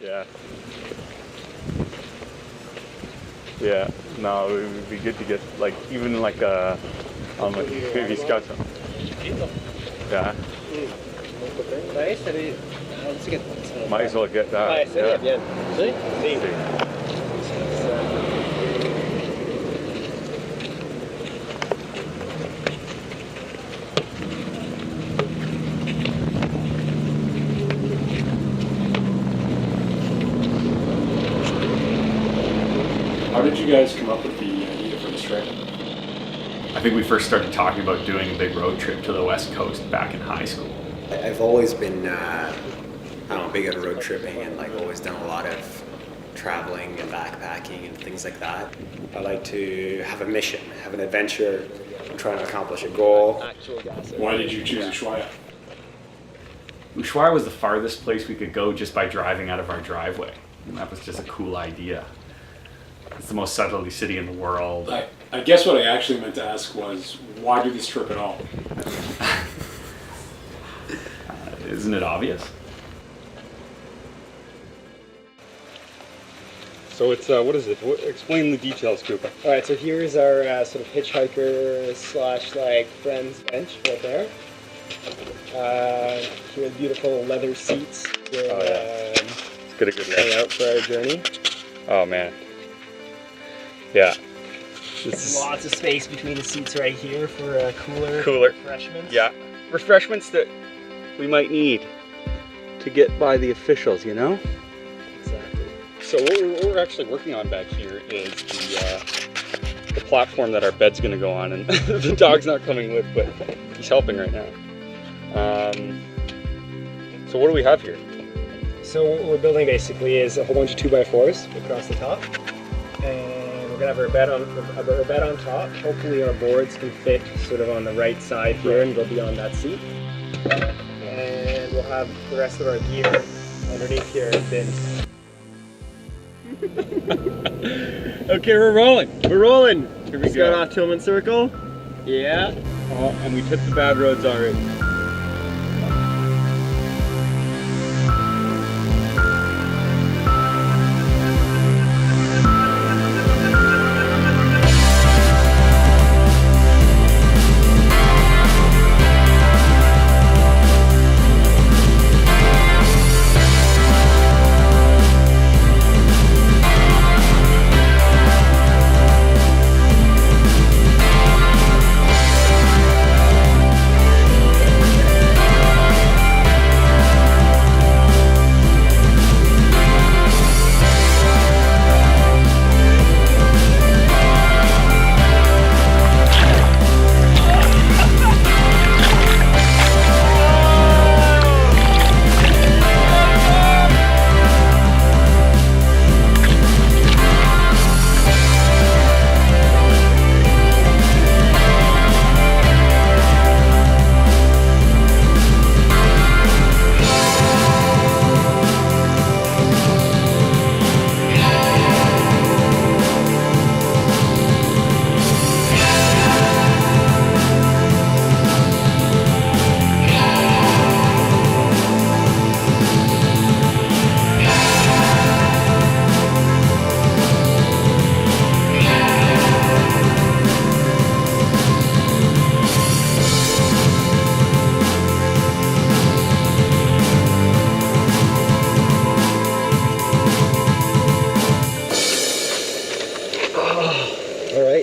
Yeah. Yeah. No, it would be good to get like even like a baby scout. Yeah. Might as well get that. Yeah. How did you guys come up with the idea for this trip? I think we first started talking about doing a big road trip to the West Coast back in high school. I've always been, big on road tripping and like always done a lot of traveling and backpacking and things like that. I like to have a mission, have an adventure, and trying to accomplish a goal. Why did you choose Ushuaia? Ushuaia was the farthest place we could go just by driving out of our driveway. And that was just a cool idea. It's the most southerly city in the world. I guess what I actually meant to ask was, why do this trip at all? Isn't it obvious? So it's what is it? Explain the details, Cooper. All right, so here's our sort of hitchhiker slash like friends bench right there. Here are beautiful leather seats. Let's get a good look out for our journey. Oh man. Yeah. Lots of space between the seats right here for cooler refreshments. Yeah. Refreshments that we might need to get by the officials, you know? Exactly. So what we're actually working on back here is the platform that our bed's going to go on, and the dog's not coming with, but he's helping right now. So what do we have here? So what we're building basically is a whole bunch of 2x4s across the top, and we're gonna have our bed on top. Hopefully our boards can fit sort of on the right side here and go beyond that seat. And we'll have the rest of our gear underneath here in bins. Okay, we're rolling. We're rolling. Here we Just go. got off Tillman Circle. Yeah. Oh, and we've hit the bad roads already.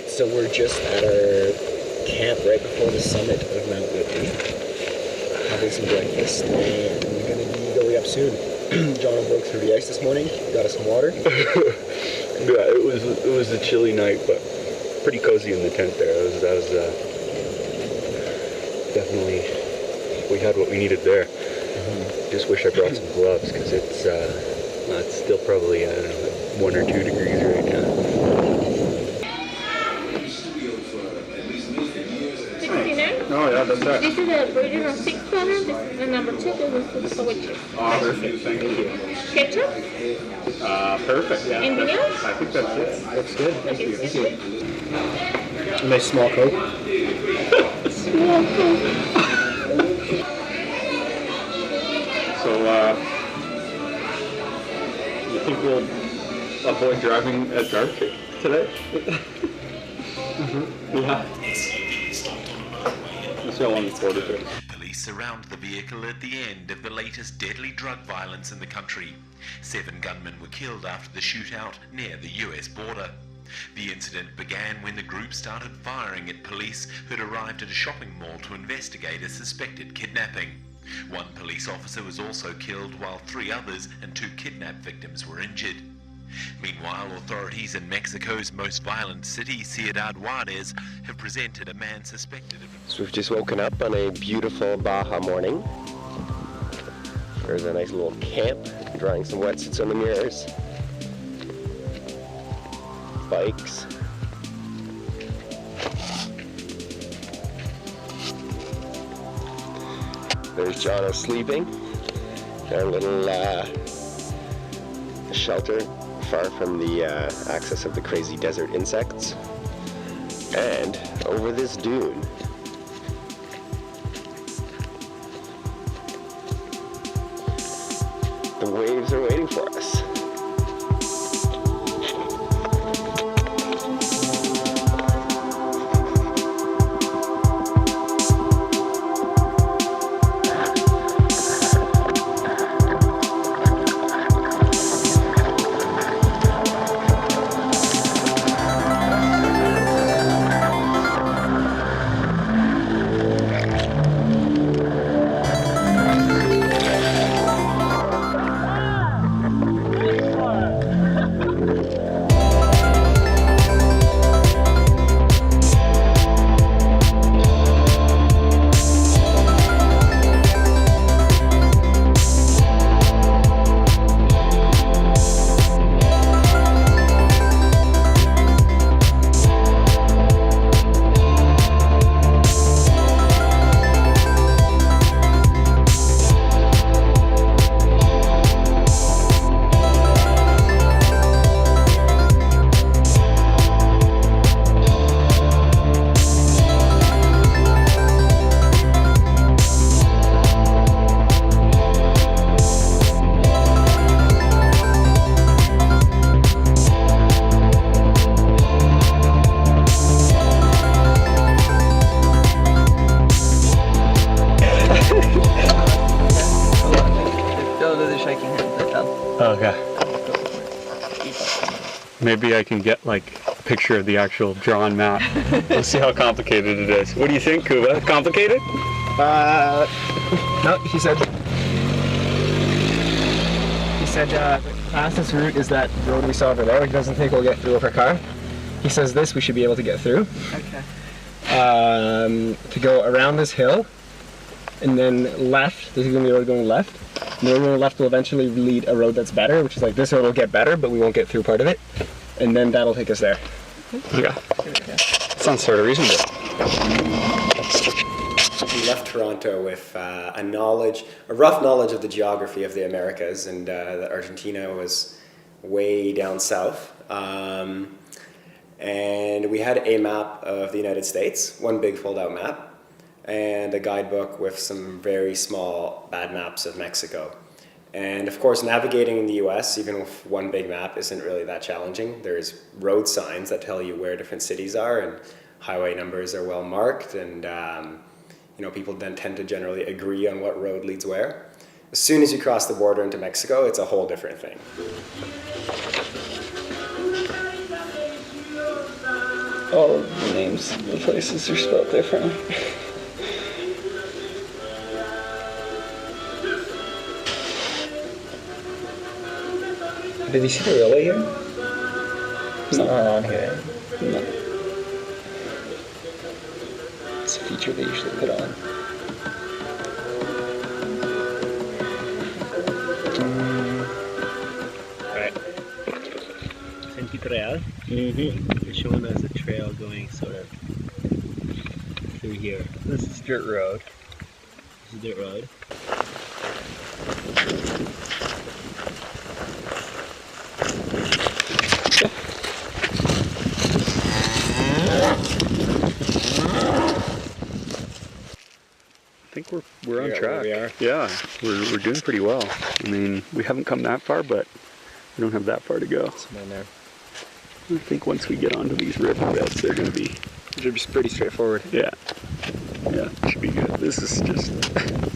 So we're just at our camp right before the summit of Mount Whitney, having some breakfast, and we're going to be going up soon. John broke through the ice this morning, got us some water. Yeah, it was a chilly night, but pretty cozy in the tent there. That was definitely, we had what we needed there. Just wish I brought some gloves, because it's still probably 1 or 2 degrees right now. Oh yeah, that's that. This is the original 6 platter. This is the number 2. This is the sandwiches. Oh, perfect. Thank you. Ketchup? Perfect. Yeah. Anything else? I think that's it. Looks good. Okay, thank you. A nice small Coke. Small Coke. So, we'll avoid driving at dark today. Yeah. That's how long it's ordered. Police surround the vehicle at the end of the latest deadly drug violence in the country. 7 gunmen were killed after the shootout near the US border. The incident began when the group started firing at police who'd arrived at a shopping mall to investigate a suspected kidnapping. 1 police officer was also killed while 3 others and 2 kidnap victims were injured. Meanwhile, authorities in Mexico's most violent city, Ciudad Juarez, have presented a man suspected of... So we've just woken up on a beautiful Baja morning. There's a nice little camp, drying some wetsuits on the mirrors. Bikes. There's John sleeping. Got a little shelter far from the access of the crazy desert insects. And over this dune, the waves are waiting for us. Okay. Maybe I can get like a picture of the actual drawn map. Let's see how complicated it is. What do you think, Kuba? Complicated? No, he said the fastest route is that road we saw over there. He doesn't think we'll get through with our car. He says this we should be able to get through. Okay. To go around this hill and then left. This is going to be a road going left. And the road going left will eventually lead a road that's better, which is like this road will get better, but we won't get through part of it. And then that'll take us there. Okay. Sounds sort of reasonable. We left Toronto with a rough knowledge of the geography of the Americas, and that Argentina was way down south. And we had a map of the United States, one big fold-out map, and a guidebook with some very small bad maps of Mexico. And of course, navigating in the US, even with one big map, isn't really that challenging. There's road signs that tell you where different cities are, and highway numbers are well marked, and people then tend to generally agree on what road leads where. As soon as you cross the border into Mexico, it's a whole different thing. All of the names of the places are spelled differently. Did you see the railway here? It's No. not on here. No. It's a feature they usually put on. Alright. Sentido Real. They're showing us a trail going sort of through here. This is dirt road. This is dirt road. I think we're on track. We are. Yeah, we're doing pretty well. I mean, we haven't come that far, but We don't have that far to go. Somewhere in there. I think once we get onto these riverbeds, they're going to be... It should be pretty straightforward. Yeah. Yeah, it should be good. This is just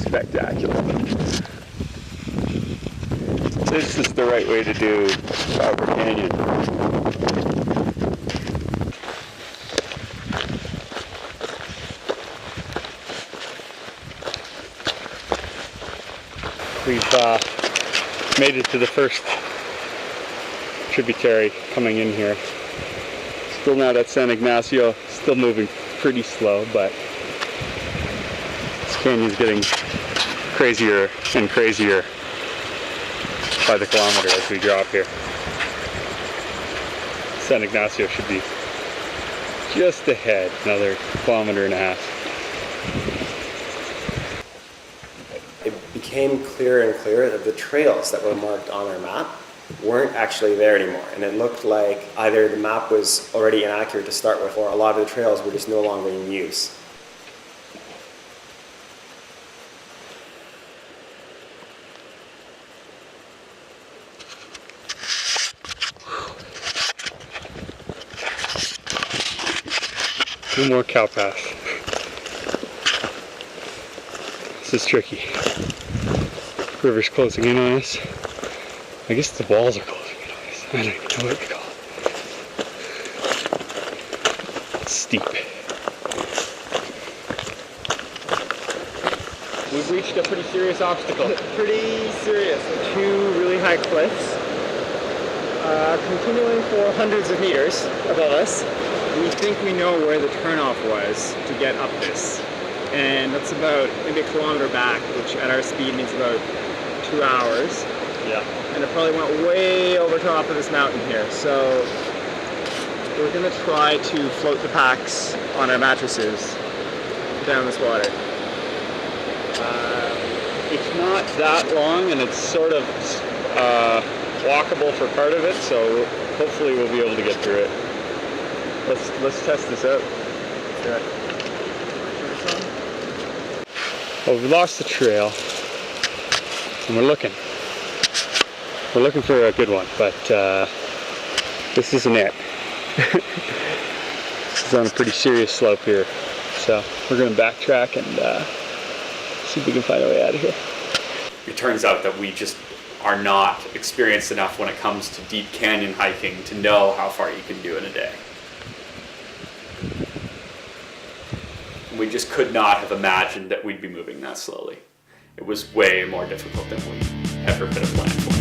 spectacular. This is the right way to do Copper Canyon. We've made it to the first tributary coming in here. Still not at San Ignacio, still moving pretty slow, but this canyon's getting crazier and crazier by the kilometer as we drop here. San Ignacio should be just ahead, another 1.5 kilometers. It became clearer and clearer that the trails that were marked on our map weren't actually there anymore. And it looked like either the map was already inaccurate to start with, or a lot of the trails were just no longer in use. No more cow path. This is tricky. River's closing in on us. I guess the walls are closing in on us. I don't even know what to call it. It's steep. We've reached a pretty serious obstacle. Pretty serious. Two really high cliffs. Continuing for hundreds of meters above us. We think we know where the turnoff was to get up this. And that's about maybe 1 kilometer back, which at our speed means about 2 hours. Yeah. And it probably went way over top of this mountain here. So we're gonna try to float the packs on our mattresses down this water. It's not that long, and it's sort of walkable for part of it, so hopefully we'll be able to get through it. Let's test this out. Yeah. Well, we lost the trail, and we're looking for a good one, but this isn't it. This is on a pretty serious slope here, so we're going to backtrack and see if we can find a way out of here. It turns out that we just are not experienced enough when it comes to deep canyon hiking to know how far you can do in a day. We just could not have imagined that we'd be moving that slowly. It was way more difficult than we ever could have planned for.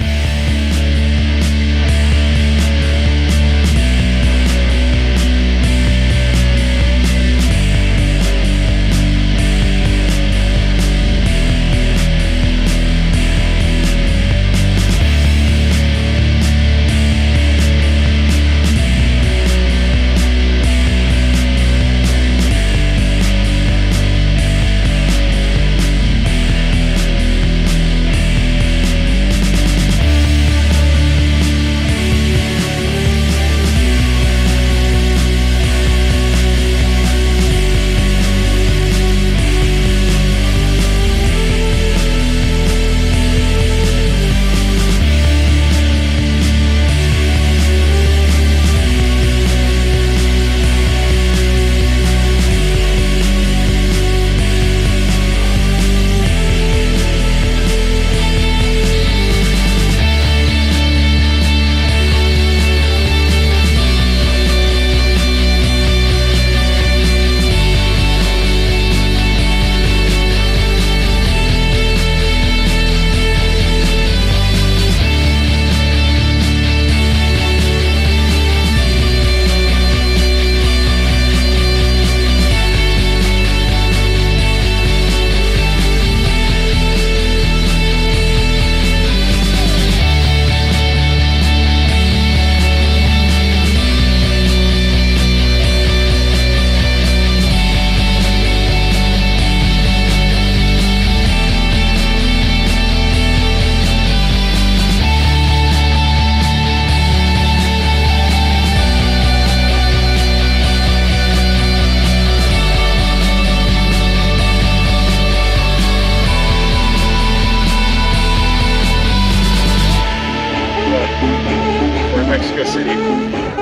Mexico City,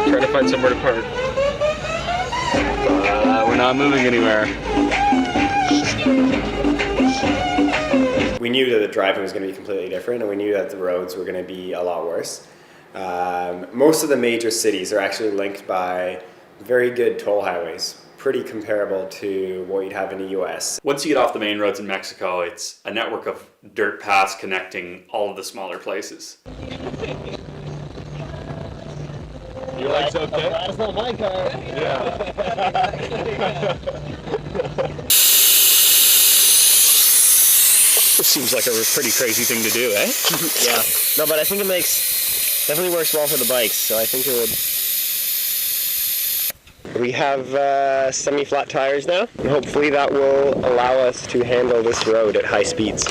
trying to find somewhere to park. We're not moving anywhere. We knew that the driving was going to be completely different, and we knew that the roads were going to be a lot worse. Most of the major cities are actually linked by very good toll highways, pretty comparable to what you'd have in the US. Once you get off the main roads in Mexico, it's a network of dirt paths connecting all of the smaller places. Your leg's okay? That's not my car. Yeah. This seems like a pretty crazy thing to do, eh? Yeah. No, but I think it definitely works well for the bikes, so I think it would. We have semi-flat tires now, and hopefully that will allow us to handle this road at high speeds.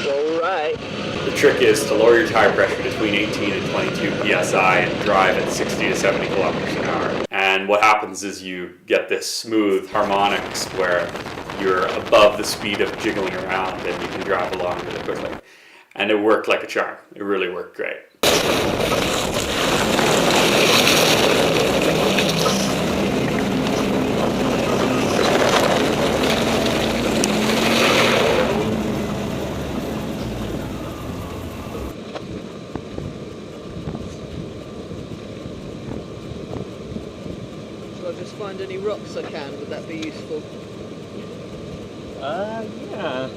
Alright. The trick is to lower your tire pressure between 18 and 22 psi and drive at 60 to 70 kilometers an hour. And what happens is you get this smooth harmonics where you're above the speed of jiggling around and you can drive along really quickly. And it worked like a charm. It really worked great. Shall I just find any rocks I can? Would that be useful? Yeah.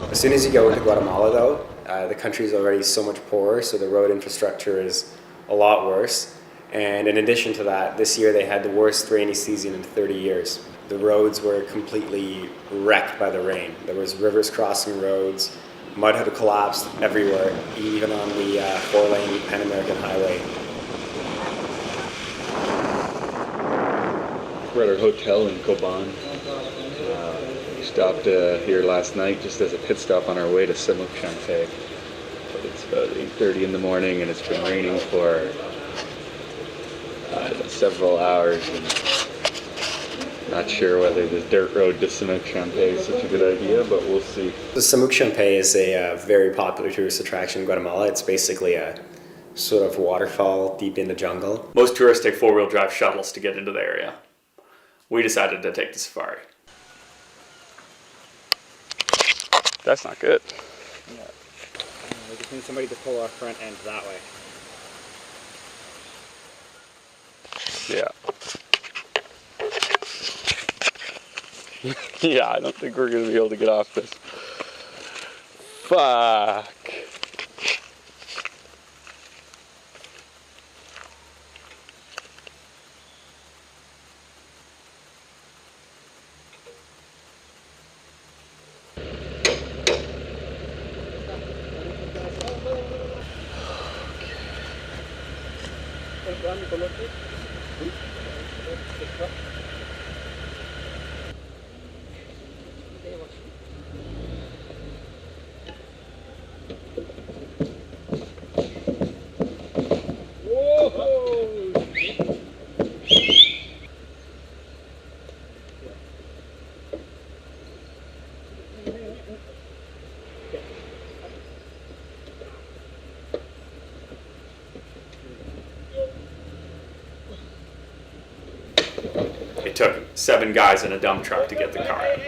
As soon as you go into Guatemala, though, the country is already so much poorer, so the road infrastructure is a lot worse. And in addition to that, this year they had the worst rainy season in 30 years. The roads were completely wrecked by the rain. There was rivers crossing roads, mud had collapsed everywhere, even on the 4-lane Pan-American highway. We're at our hotel in Coban. We stopped here last night just as a pit stop on our way to Samuk Champay. But it's about 8:30 in the morning and it's been raining for several hours. And not sure whether the dirt road to Samuk Champay is such a good idea, but we'll see. The Samuk Champay is a very popular tourist attraction in Guatemala. It's basically a sort of waterfall deep in the jungle. Most tourists take four-wheel drive shuttles to get into the area. We decided to take the safari. That's not good. Yeah. We just need somebody to pull our front end that way. Yeah. Yeah, I don't think we're going to be able to get off this. Fuck. It took 7 guys in a dump truck to get the car out.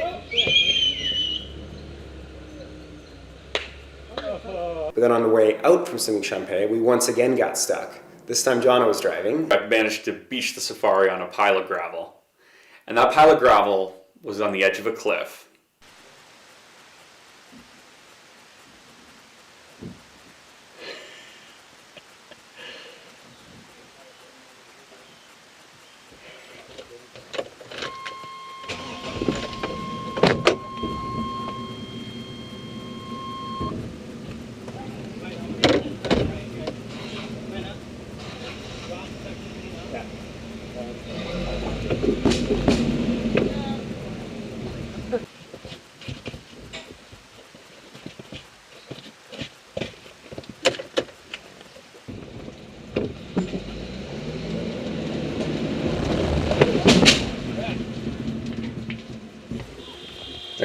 But then on the way out from Samuk Champay, we once again got stuck. This time Jono was driving. I managed to beach the safari on a pile of gravel. And that pile of gravel was on the edge of a cliff.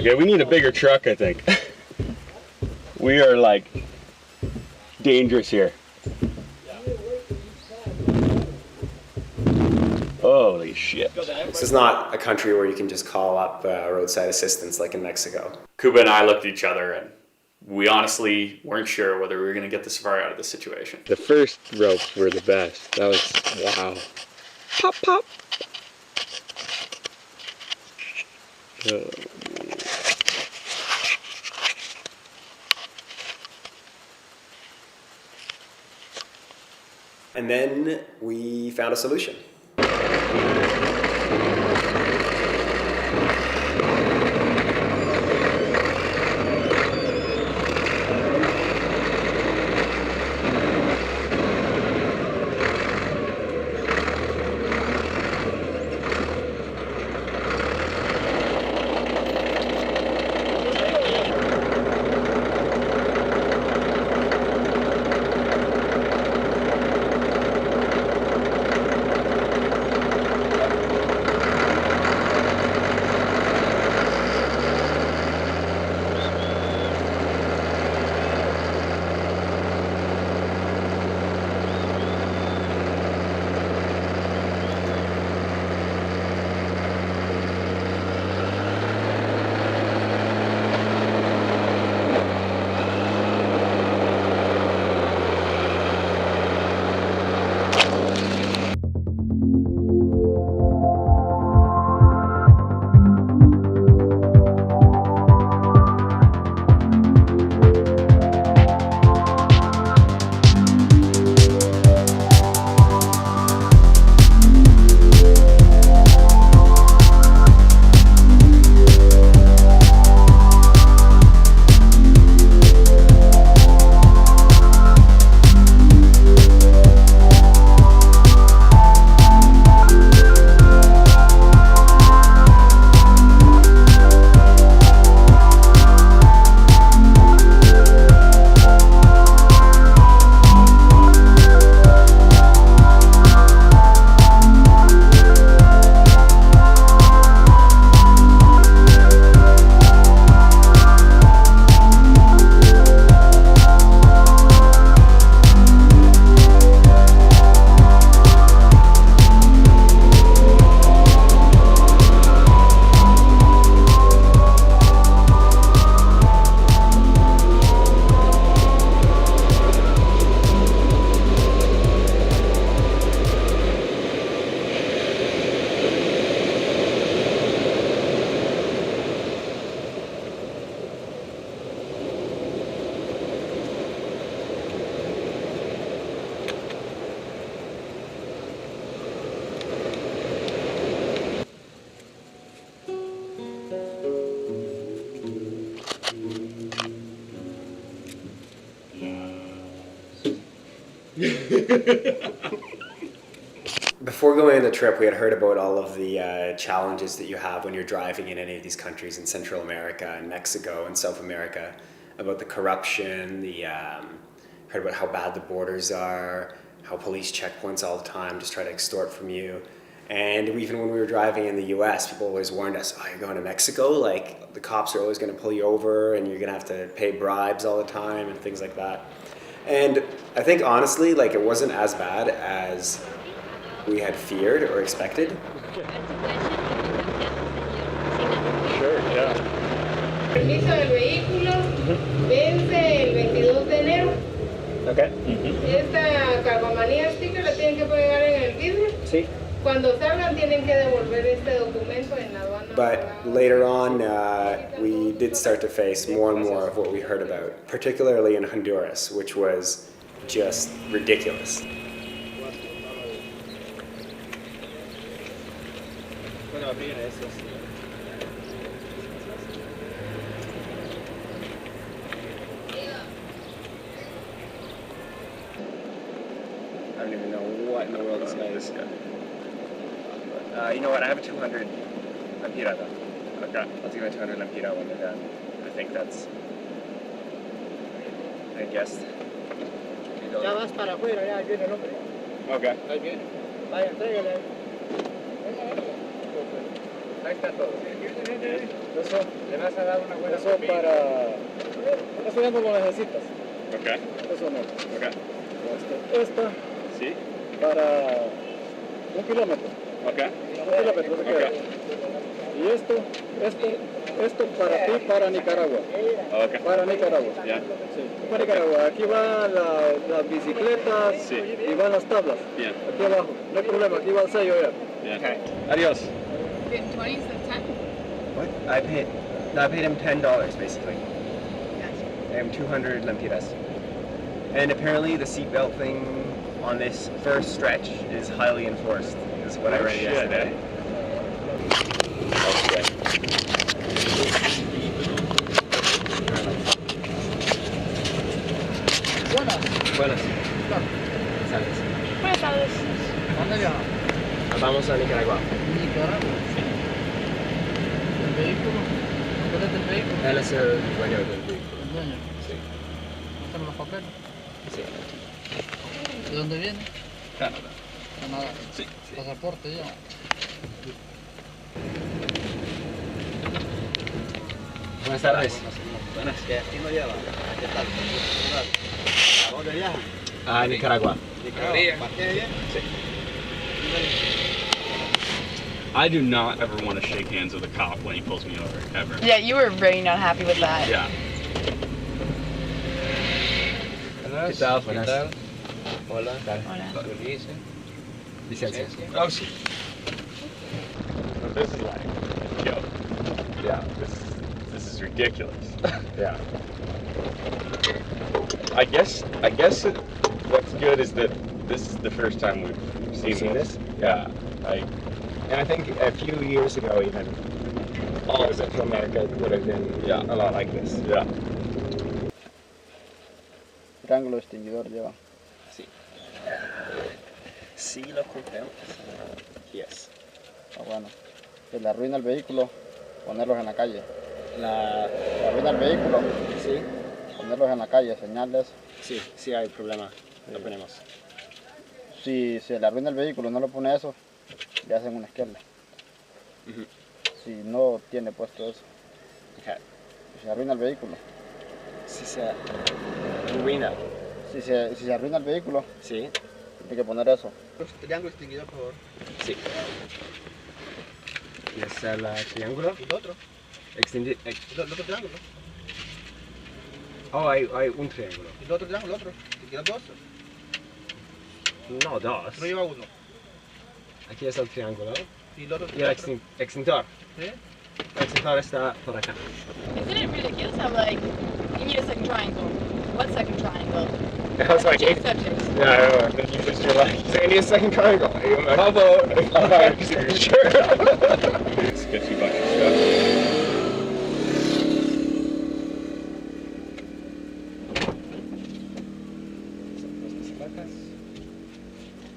Okay, we need a bigger truck, I think. We are like dangerous here. Holy shit. This is not a country where you can just call up roadside assistance like in Mexico. Kuba and I looked at each other and we honestly weren't sure whether we were going to get this far out of this situation. The first ropes were the best. That was, wow. Pop, pop. Oh. And then we found a solution. Before going on the trip, we had heard about all of the challenges that you have when you're driving in any of these countries in Central America and Mexico and South America, about the corruption, heard about how bad the borders are, how police checkpoints all the time just try to extort from you. And even when we were driving in the US, people always warned us, oh, you're going to Mexico? Like, the cops are always going to pull you over and you're going to have to pay bribes all the time and things like that. And I think, honestly, like, it wasn't as bad as we had feared or expected. Sure, yeah. Permiso del vehículo vence el 22 de enero. Okay. Esta calcomanía sticker la tienen que pegar en el vidrio. Sí. Cuando salgan tienen que devolver este documento en la aduana. But later on, we did start to face more and more of what we heard about, particularly in Honduras, which was just ridiculous. I don't even know what in the world this guy is. You know what? I have a 200 Lampira though. Okay. I'll take my 200 Lampira when they're done. I think that's. I guess. Ya vas para afuera, ya viene el hombre. Okay. Ahí viene. Vaya, entrégale. Ahí está todo. Eso, le vas a dar una buena eso para... Eso ya no lo necesitas. Ok, Eso no. ok. Esta Sí, para 1 kilómetro. ok. 1 kilómetro se queda. Y esto para ti, para Nicaragua. Ok. Para Nicaragua. Ya. Sí, para Nicaragua. Aquí van las bicicletas Sí. y van las tablas. Bien. Aquí abajo. No hay problema, aquí va el sello ya. Bien. Adiós. Getting 20 instead of 10? What? I paid him $10 basically. And 200 lempiras. And apparently the seatbelt thing on this first stretch is highly enforced. Is what I read Shit, yesterday. Okay. Buenas. Buenas tardes. ¿Dónde viajan? Nos vamos a Nicaragua. Nicaragua. ¿El vehículo? ¿Cuál es el vehículo? Él es el dueño del vehículo. El dueño. Sí. ¿Muestran los papeles? Sí. ¿De dónde viene? Canadá. Canadá. Sí. Pasaporte ya. Buenas tardes. Buenas. ¿Qué destino lleva? ¿Qué tal? ¿A dónde viaja? A Nicaragua. Nicaragua. ¿Para qué viene? I do not ever want to shake hands with a cop when he pulls me over, ever. Yeah, you were very not happy with that. Yeah. ¿Qué tal? Buenas. Hola. Hola. Licencia. Oh, sí. This is like, yo, yeah, this is ridiculous. Yeah. I guess what's good is that this is the first time we've seen this. Yeah. And I think a few years ago even, all of Central America would have been a lot like this. Yeah. Triángulo extinguidor lleva. Sí. Sí lo compramos. Yes. Ah, bueno. Que le arruina el vehículo, ponerlos en la calle. Le arruina el vehículo, Sí. ponerlos en la calle, señales. Sí, sí hay problema. Lo ponemos. Si se le arruina el vehículo y no lo pone eso, le hacen una esquela. Ujú. Si no tiene puesto eso, Okay. si se arruina el vehículo. Si se arruina. Si se arruina el vehículo, Sí. hay que poner eso. Triángulo extinguidor, por favor. Sí. ¿Y es el triángulo? ¿Y el otro? ¿El otro triángulo? Oh, hay un triángulo. ¿Y el otro triángulo? ¿El otro? ¿Y quieres dos? No, dos. No lleva uno. Aquí es el triángulo. ¿Y el otro? Y el extintor. ¿Sí? El extintor está por acá. Isn't it ridiculous how, like, you need a second triangle? What second triangle? I was like, Two subjects. yeah, then you just you're like, so I need a second triangle. I'm like, how about? Sure. Let's get you a bunch of stuff.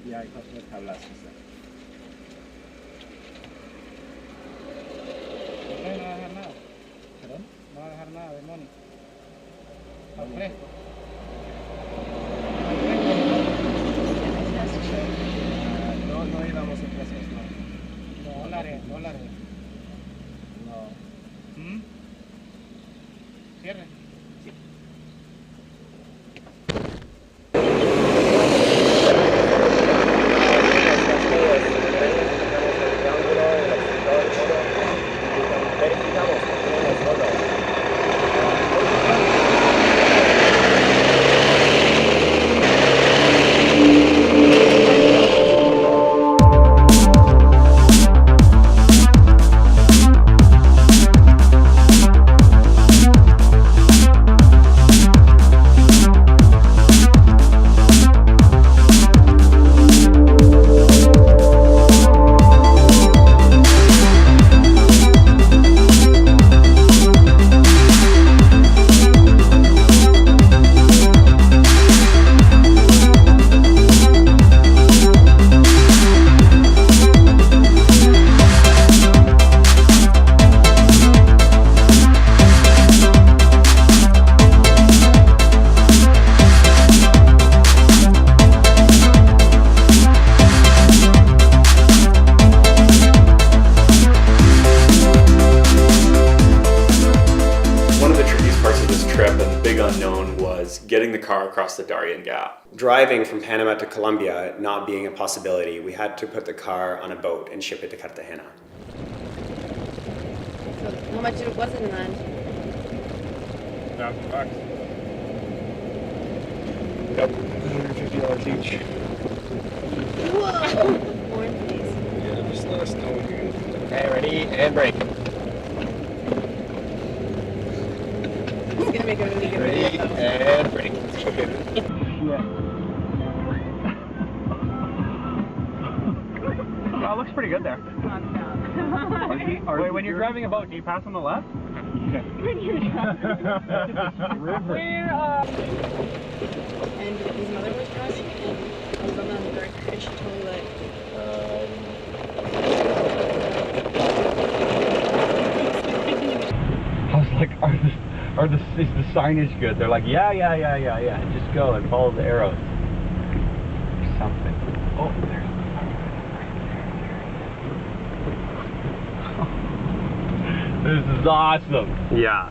Y hay otras tablas. No va a dejar nada. ¿Perdón? No va a dejar nada, demonio. Al fresco. No íbamos en pesos, no. Dólares. No. Cierre. Driving from Panama to Colombia not being a possibility, we had to put the car on a boat and ship it to Cartagena. So how much was it in land? $1,000. Yep, $150 each. Whoa! More, please. Yeah, just let us know when you're good. Okay, ready, and break. It's gonna make a really good Ready, video, though. and break. Well, it looks pretty good there. Wait, when you're driving a boat, do you pass on the left? When you're driving. And his mother was driving, and I was on the back, and she told me like, I was like, is the signage good? They're like, yeah. Just go and follow the arrows. Or something. Oh, there's the This is awesome. Yeah.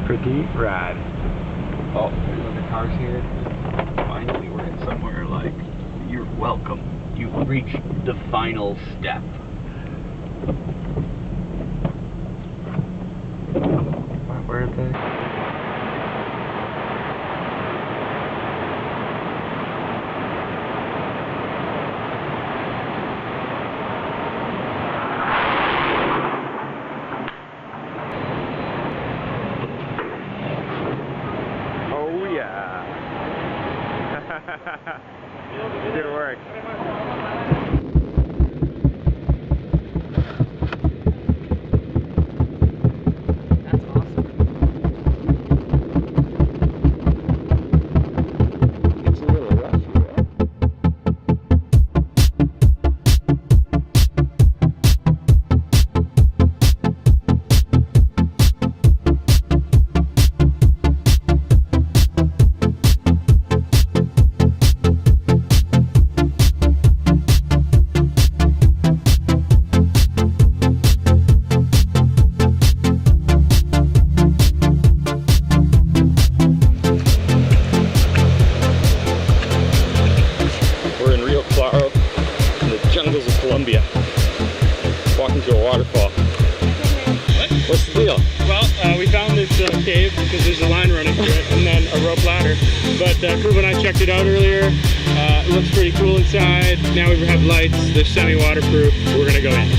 Pretty rad. Oh, there's other cars here. Finally, we're in somewhere like, you're welcome. You've reached the final step. Where are they? Oh yeah. Good work. It's a little rough here. We're in Rio Claro, in the jungles of Colombia. Walking to a waterfall. What's the deal? Well, we found this cave because there's a line running through it, and then a rope ladder. But Kruva and I checked it out earlier. It looks pretty cool inside. Now we have lights. They're semi-waterproof. We're gonna go in.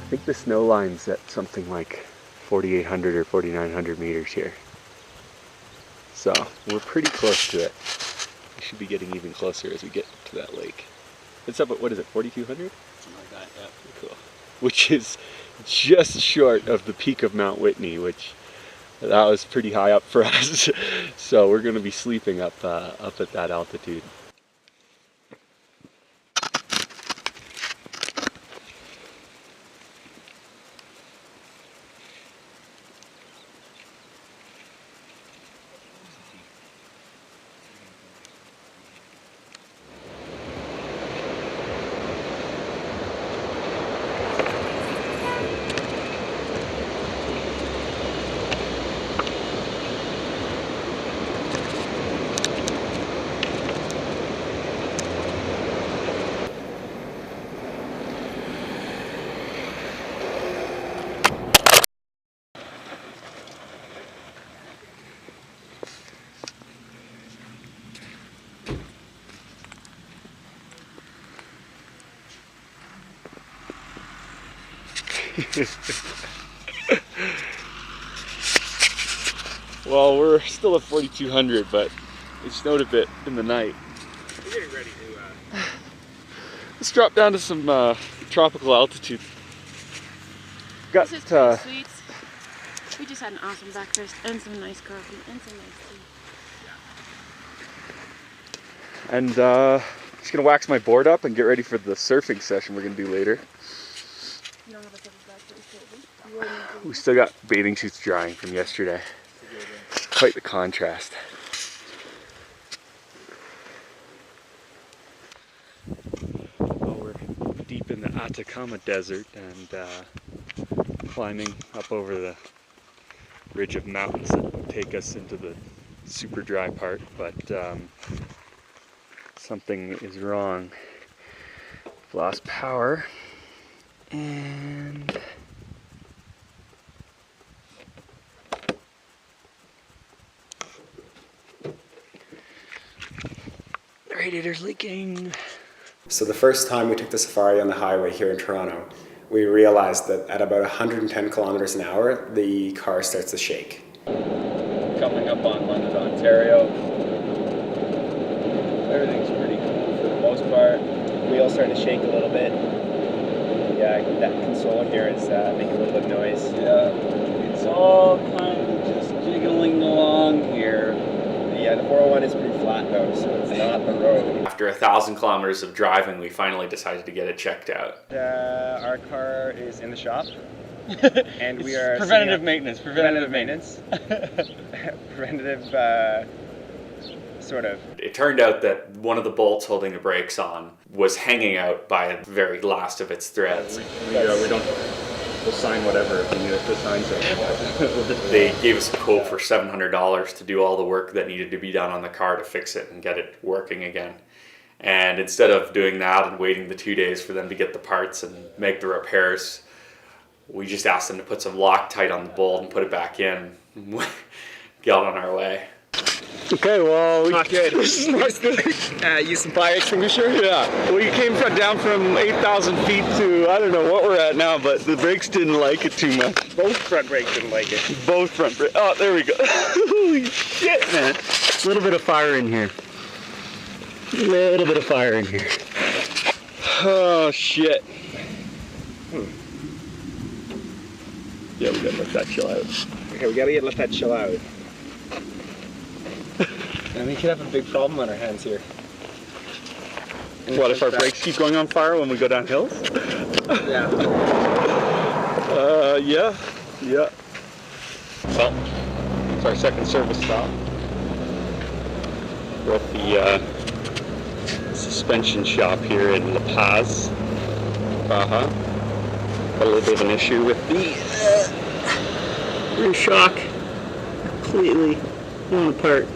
I think the snow line's at something like 4,800 or 4,900 meters here. So we're pretty close to it. We should be getting even closer as we get to that lake. It's up at, what is it, 4,200? Something like that, yeah. Cool. Which is just short of the peak of Mount Whitney, which that was pretty high up for us. So we're going to be sleeping up at that altitude. Well, we're still at 4,200, but it snowed a bit in the night. We're getting ready to. Let's drop down to some tropical altitude. Got This is pretty sweet. We just had an awesome breakfast and some nice coffee and some nice tea. and just gonna wax my board up and get ready for the surfing session we're gonna do later. You don't have a surfing bag for this table. We still got bathing suits drying from yesterday. Quite the contrast. Well, we're deep in the Atacama Desert and climbing up over the ridge of mountains that take us into the super dry part, but something is wrong. Lost power and the radiator's leaking. So the first time we took the safari on the highway here in Toronto, we realized that at about 110 kilometers an hour, the car starts to shake. Coming up on London, Ontario. Everything's pretty cool for the most part. Wheels starting to shake a little bit. Yeah, that console here is making a little bit of noise. Yeah, it's all kind of just jiggling along here. Yeah, the 401 is pretty flat though, so it's not the road. After 1,000 kilometers of driving, we finally decided to get it checked out. Our car is in the shop, and we are Preventative maintenance. Preventative, sort of. It turned out that one of the bolts holding the brakes on was hanging out by the very last of its threads. We'll sign whatever if we need to sign something. They gave us a quote for $700 to do all the work that needed to be done on the car to fix it and get it working again. And instead of doing that and waiting the 2 days for them to get the parts and make the repairs, we just asked them to put some Loctite on the bolt and put it back in. Get on our way. Okay, well, Not good. This is not good. Use some fire extinguisher? Yeah, we came down from 8,000 feet to, I don't know what we're at now, but the brakes didn't like it too much. Both front brakes didn't like it. Both front brakes. Oh, there we go. Holy shit, man. A little bit of fire in here. A little bit of fire in here. Oh, shit. Yeah, we gotta let that chill out. Okay, we gotta let that chill out. And we could have a big problem on our hands here. What if our brakes keep going on fire when we go down hills? Yeah. Yeah. Well, it's our second service stop. We're at the suspension shop here in La Paz, Baja. Got a little bit of an issue with the rear shock. Completely falling apart.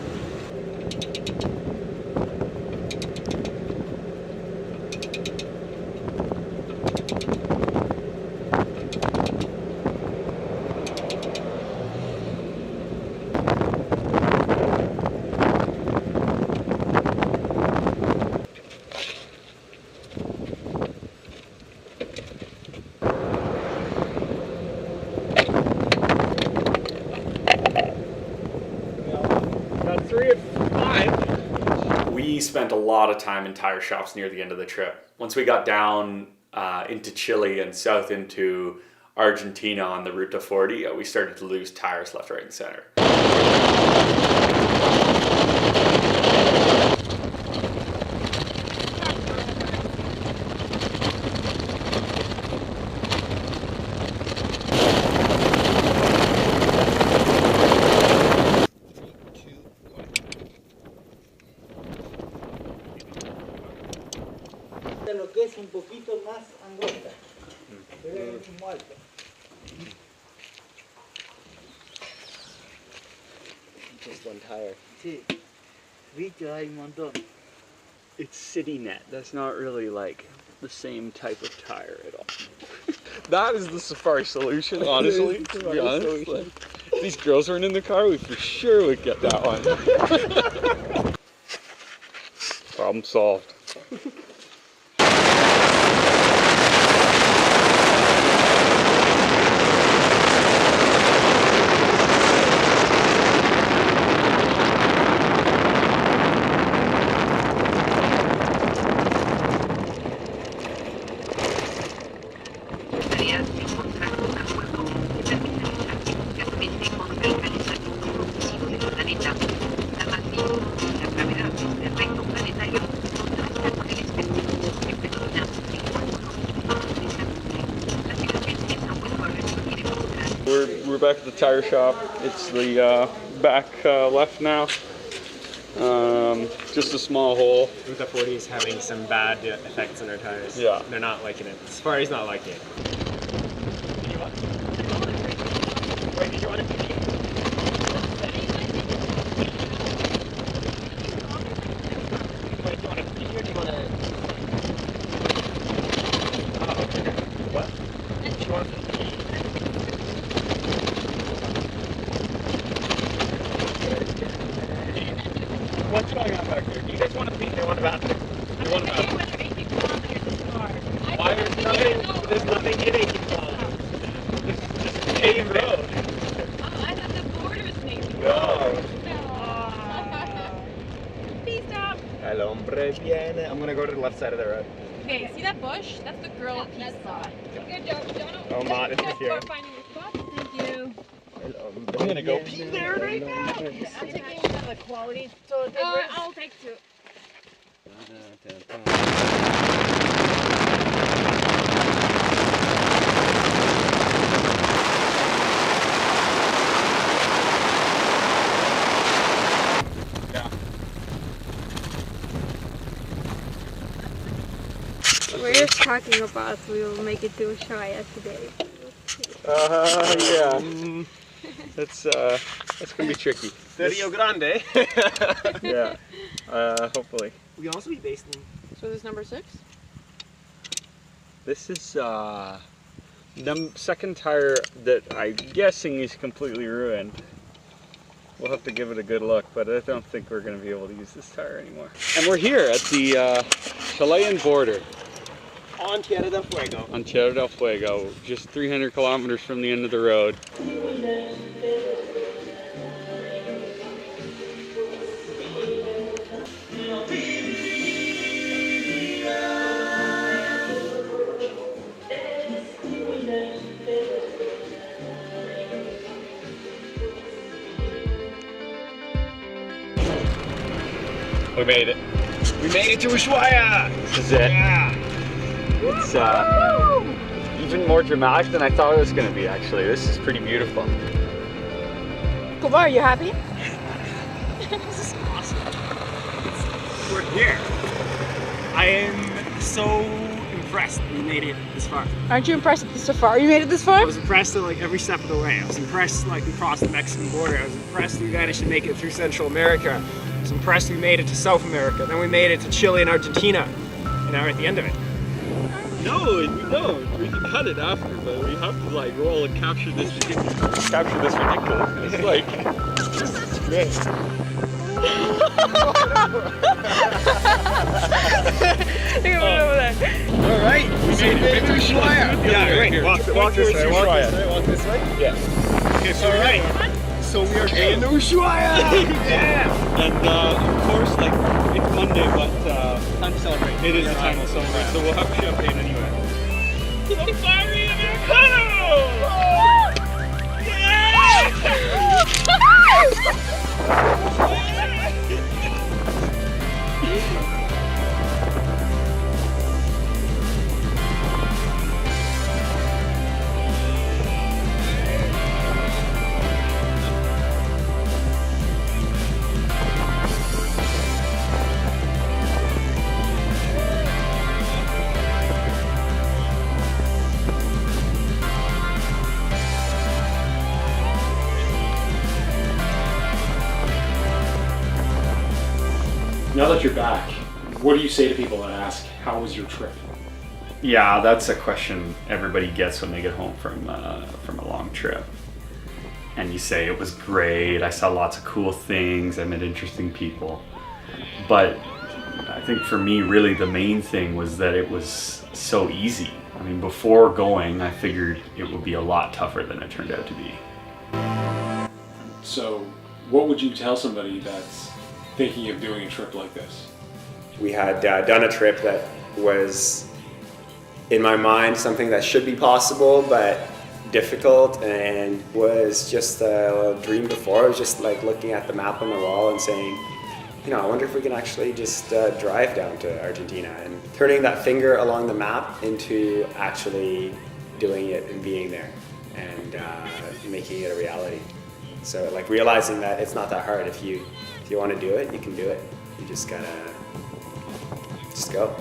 We spent a lot of time in tire shops near the end of the trip. Once we got down into Chile and south into Argentina on the Ruta 40, we started to lose tires left, right, and center. Lo que es un poquito más angosta. Debe ser muy alto. Just one tire. Sí. Bichos hay un montón. It's City Net. That's not really like the same type of tire at all. That is the Safari solution, honestly. To be honest, like, if these girls weren't in the car, we for sure would get that one. Problem solved. We're back at the tire shop. It's the back left now. Just a small hole. I think the 40 is having some bad effects on our tires. Yeah. They're not liking it. Safari's not liking it. Wait, did you want to? What's going on back there? Do you guys want to pee? They want a bathroom. They want a bathroom. Why there's nothing in 18 kilometers. This is paved road. Oh, I thought the border's maybe. No. Please stop. El hombre viene. I'm gonna go to the left side of the road. Okay, see that bush? That's the girl peace spot. Good job, Donald. Oh, not interfere. For finding the spot. Thank you. I'm gonna go pee there right now. I'm taking the quality. So I'll take two. We're just talking about if we will make it to Ushuaia today. Yeah. That's gonna be tricky. The Rio Grande. Yeah. Hopefully. We can also be based in. So this is number 6? This is the second tire that I'm guessing is completely ruined. We'll have to give it a good look, but I don't think we're going to be able to use this tire anymore. And we're here at the Chilean border. On Tierra del Fuego. On Tierra del Fuego, just 300 kilometers from the end of the road. We made it. We made it to Ushuaia. This is it. Yeah. It's even more dramatic than I thought it was going to be, actually. This is pretty beautiful. Kumar, are you happy? This is awesome. We're here. I am so impressed we made it this far. Aren't you impressed with the safari you made it this far? I was impressed at like every step of the way. I was impressed like we crossed the Mexican border. I was impressed we managed to make it through Central America. I was impressed we made it to South America. Then we made it to Chile and Argentina. And now we're at the end of it. No, we don't. We can cut it after, but we have to like roll and capture this ridiculousness. It's like, this is great. All right, we made it to Ushuaia. Yeah, great. Walk this way. Walk this way. Yeah. Okay, so so we are in Ushuaia. Yeah. And of course, like it's Monday, but time to celebrate. It is the time to celebrate, so we'll have champagne anyway. Safari Americano! Now that you're back, what do you say to people that ask, how was your trip? Yeah, that's a question everybody gets when they get home from a long trip. And you say, it was great, I saw lots of cool things, I met interesting people. But I think for me, really the main thing was that it was so easy. I mean, before going, I figured it would be a lot tougher than it turned out to be. So, what would you tell somebody that's thinking of doing a trip like this? We had done a trip that was, in my mind, something that should be possible, but difficult, and was just a dream before. I was just like looking at the map on the wall and saying, you know, I wonder if we can actually just drive down to Argentina, and turning that finger along the map into actually doing it and being there. and making it a reality. So like realizing that it's not that hard. If you want to do it, you can do it. You just gotta go.